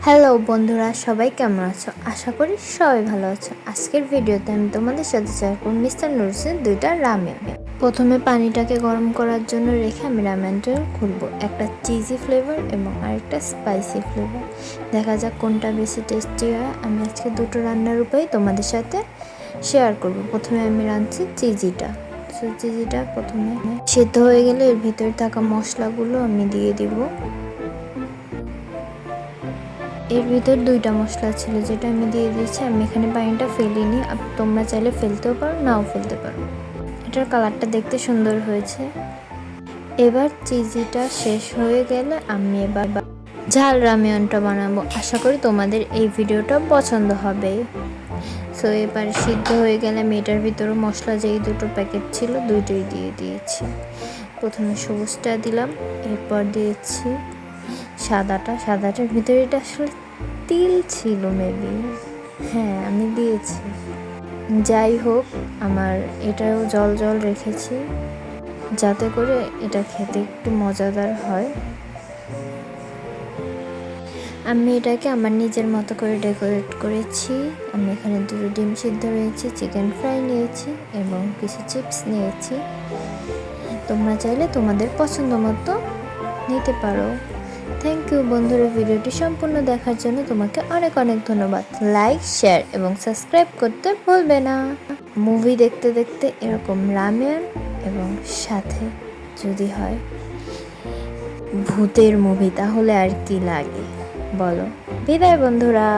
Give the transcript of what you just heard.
Hello বন্ধুরা, সবাই কেমন আছো? আশা করি সবাই ভালো আছো। আজকের ভিডিওতে আমি তোমাদের সাথে শেয়ার করব মিস্টার নুডলসের দুইটা রামেন। প্রথমে পানিটাকে গরম করার জন্য রেখে আমি রামেনটা খুলবো, একটা চিজি ফ্লেভার এবং আরেকটা স্পাইসি ফ্লেভার। দেখা যাক কোনটা বেশি টেস্টি হয়। আমি আজকে দুটো রান্নার উপায় তোমাদের সাথে শেয়ার করব। প্রথমে আমি রাঁধছি চিজিটা। চিজিটা প্রথমে সেদ্ধ হয়ে গেলে এর ভিতরে থাকা মশলাগুলো আমি দিয়ে দিব। এর ভিতর দুইটা মশলা ছিল যেটা আমি দিয়ে দিয়েছি। আমি এখানে পানিটা ফেলিনি, তোমরা চাইলে ফেলতেও পারো, নাও ফেলতে পারো। এটার কালারটা দেখতে সুন্দর হয়েছে। এবার চিজিটা শেষ হয়ে গেলে আমি এবার ঝাল রামেয়নটা বানাবো। আশা করি তোমাদের এই ভিডিওটা পছন্দ হবে। সো এবার সিদ্ধ হয়ে গেলে আমি এটার ভিতরে মশলা যেই দুটো প্যাকেট ছিল দুইটাই দিয়ে দিয়েছি। প্রথমে সবুজটা দিলাম, এরপর দিয়েছি সাদাটার ভিতরে এটা আসলে তিল ছিল মেবি, হ্যাঁ আমি দিয়েছি। যাই হোক, আমার এটাও জল জল রেখেছি যাতে করে এটা খেতে একটু মজাদার হয়। আমি এটাকে আমার নিজের মতো করে ডেকোরেট করেছি। আমি এখানে দুটো ডিম সিদ্ধ রয়েছে, চিকেন ফ্রাই নিয়েছি এবং কিছু চিপস নিয়েছি। তোমরা চাইলে তোমাদের পছন্দ মতো নিতে পারো। থ্যাংক ইউ বন্ধুরা, ভিডিওটি সম্পূর্ণ দেখার জন্য তোমাকে অনেক অনেক ধন্যবাদ। লাইক, শেয়ার এবং সাবস্ক্রাইব করতে ভুলবে না। মুভি দেখতে দেখতে এরকম রামেয়ন এবং সাথে যদি হয় ভূতের মুভি, তাহলে আর কি লাগে বলো। বিদায় বন্ধুরা।